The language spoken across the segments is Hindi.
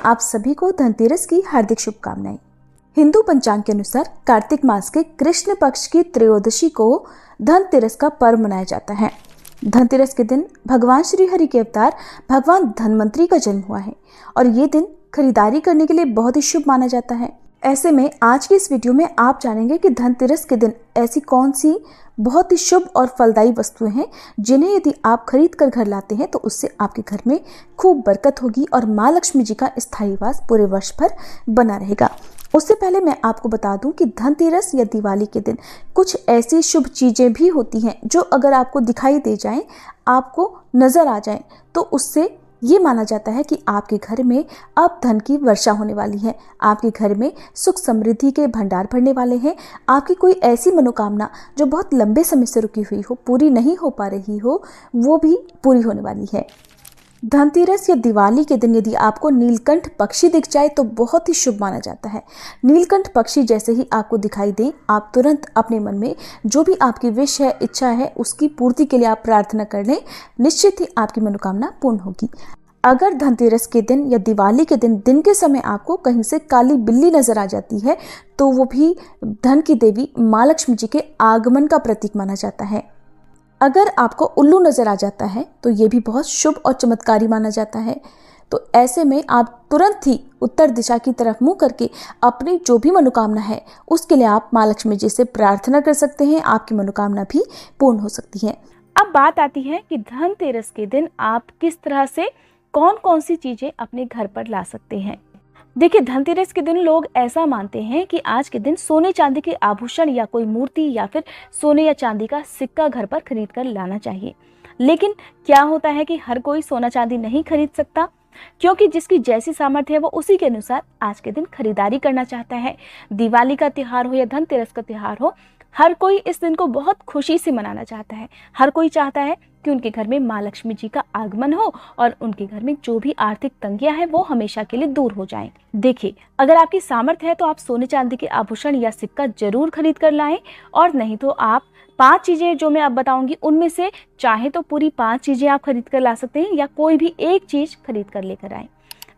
आप सभी को धनतेरस की हार्दिक शुभकामनाएं। हिंदू पंचांग के अनुसार कार्तिक मास के कृष्ण पक्ष की त्रयोदशी को धनतेरस का पर्व मनाया जाता है। धनतेरस के दिन भगवान श्री हरि के अवतार भगवान धन्वंतरी का जन्म हुआ है और ये दिन खरीदारी करने के लिए बहुत ही शुभ माना जाता है। ऐसे में आज की इस वीडियो में आप जानेंगे कि धनतेरस के दिन ऐसी कौन सी बहुत ही शुभ और फलदायी वस्तुएं हैं जिन्हें यदि आप खरीद कर घर लाते हैं तो उससे आपके घर में खूब बरकत होगी और माँ लक्ष्मी जी का स्थायी वास पूरे वर्ष भर बना रहेगा। उससे पहले मैं आपको बता दूं कि धनतेरस या दिवाली के दिन कुछ ऐसी शुभ चीजें भी होती हैं जो अगर आपको दिखाई दे जाएं, आपको नजर आ जाएं, तो उससे ये माना जाता है कि आपके घर में अब धन की वर्षा होने वाली है, आपके घर में सुख समृद्धि के भंडार भरने वाले हैं, आपकी कोई ऐसी मनोकामना जो बहुत लंबे समय से रुकी हुई हो, पूरी नहीं हो पा रही हो, वो भी पूरी होने वाली है। धनतेरस या दिवाली के दिन यदि आपको नीलकंठ पक्षी दिख जाए तो बहुत ही शुभ माना जाता है। नीलकंठ पक्षी जैसे ही आपको दिखाई दे, आप तुरंत अपने मन में जो भी आपकी विश है, इच्छा है, उसकी पूर्ति के लिए आप प्रार्थना कर लें, निश्चित ही आपकी मनोकामना पूर्ण होगी। अगर धनतेरस के दिन या दिवाली के दिन के समय आपको कहीं से काली बिल्ली नजर आ जाती है तो वो भी धन की देवी माँ लक्ष्मी जी के आगमन का प्रतीक माना जाता है। अगर आपको उल्लू नजर आ जाता है तो ये भी बहुत शुभ और चमत्कारी माना जाता है। तो ऐसे में आप तुरंत ही उत्तर दिशा की तरफ मुंह करके अपनी जो भी मनोकामना है उसके लिए आप माँ लक्ष्मी जी से प्रार्थना कर सकते हैं, आपकी मनोकामना भी पूर्ण हो सकती है। अब बात आती है कि धनतेरस के दिन आप किस तरह से कौन कौन सी चीजें अपने घर पर ला सकते हैं। देखिए, धनतेरस के दिन लोग ऐसा मानते हैं कि आज के दिन सोने चांदी के आभूषण या कोई मूर्ति या फिर सोने या चांदी का सिक्का घर पर खरीद कर लाना चाहिए। लेकिन क्या होता है कि हर कोई सोना चांदी नहीं खरीद सकता, क्योंकि जिसकी जैसी सामर्थ्य है वो उसी के अनुसार आज के दिन खरीदारी करना चाहता है। दिवाली का त्योहार हो या धनतेरस का त्योहार हो, हर कोई इस दिन को बहुत खुशी से मनाना चाहता है। हर कोई चाहता है कि उनके घर में माँ लक्ष्मी जी का आगमन हो और उनके घर में जो भी आर्थिक तंगियां हैं वो हमेशा के लिए दूर हो जाएं। देखिए, अगर आपकी सामर्थ्य है तो आप सोने चांदी के आभूषण या सिक्का जरूर खरीद कर लाएं, और नहीं तो आप 5 चीजें जो मैं अब बताऊंगी उनमें से चाहे तो पूरी 5 चीजें आप खरीद कर ला सकते हैं या कोई भी एक चीज खरीद कर लेकर आए।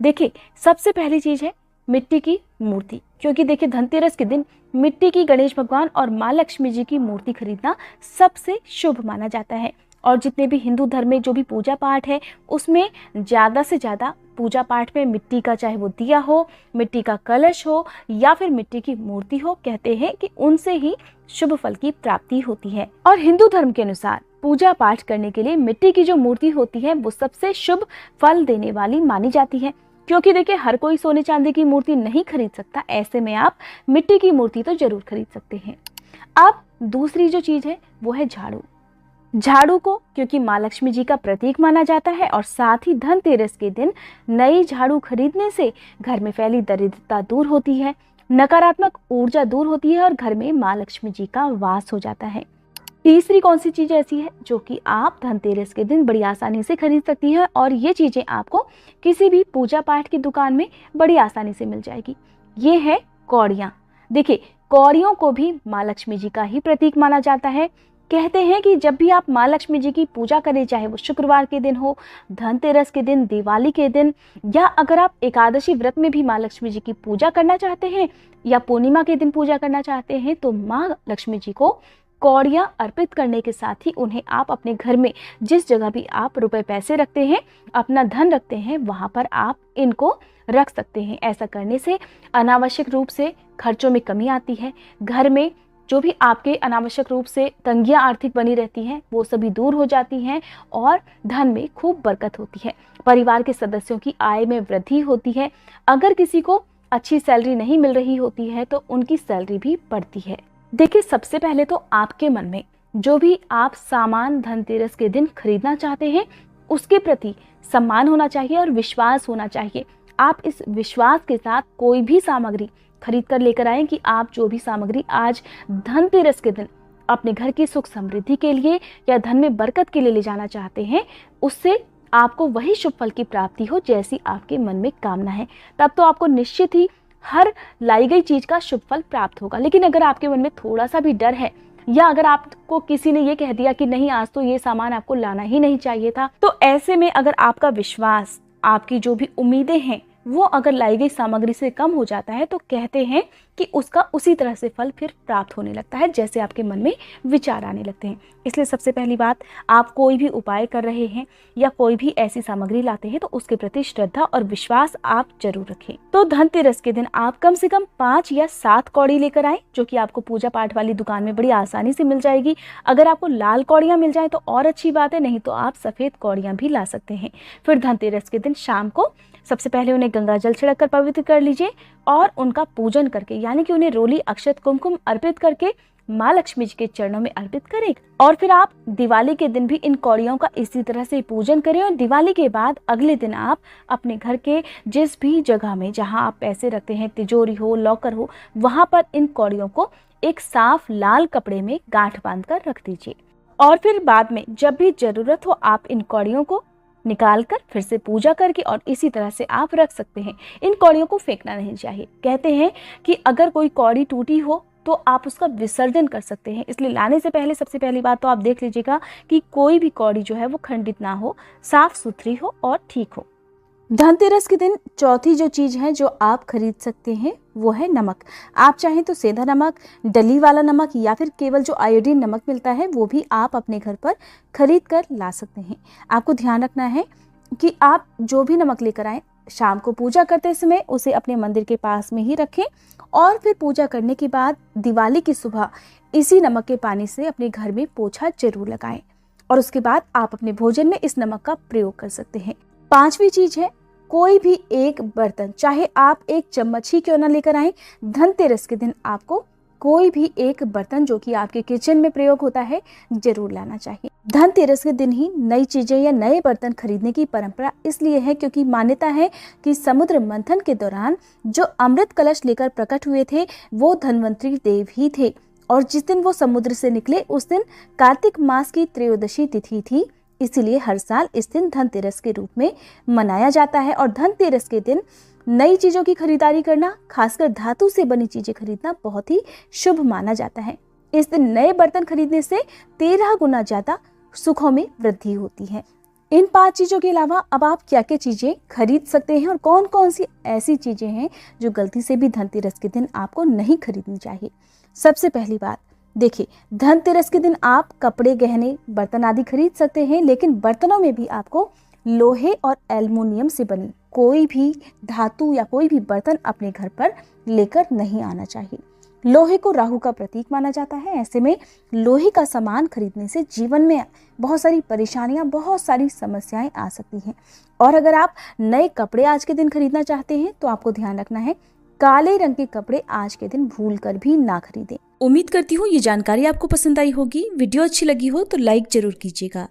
देखिए, सबसे पहली चीज है मिट्टी की मूर्ति, क्योंकि देखिए धनतेरस के दिन मिट्टी की गणेश भगवान और माँ लक्ष्मी जी की मूर्ति खरीदना सबसे शुभ माना जाता है। और जितने भी हिंदू धर्म में जो भी पूजा पाठ है उसमें ज़्यादा से ज़्यादा पूजा पाठ में मिट्टी का, चाहे वो दिया हो, मिट्टी का कलश हो या फिर मिट्टी की मूर्ति हो, कहते हैं कि उनसे ही शुभ फल की प्राप्ति होती है। और हिंदू धर्म के अनुसार पूजा पाठ करने के लिए मिट्टी की जो मूर्ति होती है वो सबसे शुभ फल देने वाली मानी जाती है, क्योंकि देखिए हर कोई सोने चांदी की मूर्ति नहीं खरीद सकता। ऐसे में आप मिट्टी की मूर्ति तो जरूर खरीद सकते हैं। अब दूसरी जो चीज है वो है झाड़ू। झाड़ू को क्योंकि माँ लक्ष्मी जी का प्रतीक माना जाता है और साथ ही धनतेरस के दिन नई झाड़ू खरीदने से घर में फैली दरिद्रता दूर होती है, नकारात्मक ऊर्जा दूर होती है और घर में माँ लक्ष्मी जी का वास हो जाता है। तीसरी कौन सी चीज ऐसी है जो कि आप धनतेरस के दिन बड़ी आसानी से खरीद सकती हैं, और ये चीजें आपको किसी भी पूजा पाठ की दुकान में बड़ी आसानी से मिल जाएगी। ये है कौड़ियाँ। देखिए, कौड़ियों को भी माँ लक्ष्मी जी का ही प्रतीक माना जाता है। कहते हैं कि जब भी आप माँ लक्ष्मी जी की पूजा करें, चाहे वो शुक्रवार के दिन हो, धनतेरस के दिन, दिवाली के दिन, या अगर आप एकादशी व्रत में भी माँ लक्ष्मी जी की पूजा करना चाहते हैं या पूर्णिमा के दिन पूजा करना चाहते हैं, तो माँ लक्ष्मी जी को कौड़ियाँ अर्पित करने के साथ ही उन्हें आप अपने घर में जिस जगह भी आप रुपए पैसे रखते हैं, अपना धन रखते हैं, वहाँ पर आप इनको रख सकते हैं। ऐसा करने से अनावश्यक रूप से खर्चों में कमी आती है। घर में जो भी आपके अनावश्यक रूप से तंगियां आर्थिक बनी रहती हैं वो सभी दूर हो जाती हैं और धन में खूब बरकत होती है। परिवार के सदस्यों की आय में वृद्धि होती है। अगर किसी को अच्छी सैलरी नहीं मिल रही होती है तो उनकी सैलरी भी बढ़ती है। देखिए, सबसे पहले तो आपके मन में जो भी आप सामान धनतेरस के दिन खरीदना चाहते हैं उसके प्रति सम्मान होना चाहिए और विश्वास होना चाहिए। आप इस विश्वास के साथ कोई भी सामग्री खरीद कर लेकर आएं कि आप जो भी सामग्री आज धनतेरस के दिन अपने घर की सुख समृद्धि के लिए या धन में बरकत के लिए ले जाना चाहते हैं, उससे आपको वही शुभ फल की प्राप्ति हो जैसी आपके मन में कामना है। तब तो आपको निश्चित ही हर लाई गई चीज का शुभ फल प्राप्त होगा। लेकिन अगर आपके मन में थोड़ा सा भी डर है या अगर आपको किसी ने ये कह दिया कि नहीं, आज तो ये सामान आपको लाना ही नहीं चाहिए था, तो ऐसे में अगर आपका विश्वास, आपकी जो भी उम्मीदें हैं वो अगर लाई गई सामग्री से कम हो जाता है तो कहते हैं कि उसका उसी तरह से फल फिर प्राप्त होने लगता है जैसे आपके मन में विचार आने लगते हैं। इसलिए सबसे पहली बात, आप कोई भी उपाय कर रहे हैं या कोई भी ऐसी सामग्री लाते हैं तो उसके प्रति श्रद्धा और विश्वास आप जरूर रखें। तो धनतेरस के दिन आप कम से कम 5 या 7 कौड़ी लेकर आए, जो कि आपको पूजा पाठ वाली दुकान में बड़ी आसानी से मिल जाएगी। अगर आपको लाल कौड़ियाँ मिल जाए तो और अच्छी बात है, नहीं तो आप सफ़ेद कौड़ियाँ भी ला सकते हैं। फिर धनतेरस के दिन शाम को सबसे पहले उन्हें गंगा जल छिड़क कर पवित्र कर लीजिए और उनका पूजन करके, यानी कि उन्हें रोली, अक्षत, कुमकुम अर्पित करके माँ लक्ष्मी जी के चरणों में अर्पित करें। और फिर आप दिवाली के दिन भी इन कौड़ियों का इसी तरह से पूजन करें। और दिवाली के बाद अगले दिन आप अपने घर के जिस भी जगह में जहाँ आप पैसे रखते हैं, तिजोरी हो, लॉकर हो, वहाँ पर इन कौड़ियों को एक साफ लाल कपड़े में गांठ बांध कर रख दीजिए। और फिर बाद में जब भी जरूरत हो आप इन कौड़ियों को निकाल कर फिर से पूजा करके और इसी तरह से आप रख सकते हैं। इन कौड़ियों को फेंकना नहीं चाहिए। कहते हैं कि अगर कोई कौड़ी टूटी हो तो आप उसका विसर्जन कर सकते हैं, इसलिए लाने से पहले सबसे पहली बात तो आप देख लीजिएगा कि कोई भी कौड़ी जो है वो खंडित ना हो, साफ सुथरी हो और ठीक हो। धनतेरस के दिन चौथी जो चीज़ है जो आप खरीद सकते हैं वो है नमक। आप चाहें तो सेंधा नमक, डली वाला नमक या फिर केवल जो आयोडीन नमक मिलता है वो भी आप अपने घर पर खरीद कर ला सकते हैं। आपको ध्यान रखना है कि आप जो भी नमक लेकर आएँ, शाम को पूजा करते समय उसे अपने मंदिर के पास में ही रखें और फिर पूजा करने के बाद दिवाली की सुबह इसी नमक के पानी से अपने घर में पोछा जरूर लगाएं और उसके बाद आप अपने भोजन में इस नमक का प्रयोग कर सकते हैं। 5वीं चीज है, कोई भी एक बर्तन, चाहे आप एक चम्मच ही क्यों ना लेकर आएं, धनतेरस के दिन आपको कोई भी एक बर्तन जो कि आपके किचन में प्रयोग होता है जरूर लाना चाहिए। धनतेरस के दिन ही नई चीजें या नए बर्तन खरीदने की परंपरा इसलिए है क्योंकि मान्यता है कि समुद्र मंथन के दौरान जो अमृत कलश लेकर प्रकट हुए थे वो धन्वंतरी देव ही थे और जिस दिन वो समुद्र से निकले उस दिन कार्तिक मास की त्रयोदशी तिथि थी। इसीलिए हर साल इस दिन धनतेरस के रूप में मनाया जाता है और धनतेरस के दिन नई चीजों की खरीदारी करना, खासकर धातु से बनी चीजें खरीदना बहुत ही शुभ माना जाता है। इस दिन नए बर्तन खरीदने से 13 गुना ज्यादा सुखों में वृद्धि होती है। इन 5 चीजों के अलावा अब आप क्या क्या चीजें खरीद सकते हैं और कौन कौन सी ऐसी चीजें हैं जो गलती से भी धनतेरस के दिन आपको नहीं खरीदनी चाहिए। सबसे पहली बात, देखिए, धनतेरस के दिन आप कपड़े, गहने, बर्तन आदि खरीद सकते हैं, लेकिन बर्तनों में भी आपको लोहे और एल्युमिनियम से बनी कोई भी धातु या कोई भी बर्तन अपने घर पर लेकर नहीं आना चाहिए। लोहे को राहु का प्रतीक माना जाता है। ऐसे में लोहे का सामान खरीदने से जीवन में बहुत सारी परेशानियां, बहुत सारी समस्याएं आ सकती हैं। और अगर आप नए कपड़े आज के दिन खरीदना चाहते हैं तो आपको ध्यान रखना है, काले रंग के कपड़े आज के दिन भूल कर भी ना खरीदें। उम्मीद करती हूँ ये जानकारी आपको पसंद आई होगी। वीडियो अच्छी लगी हो तो लाइक जरूर कीजिएगा।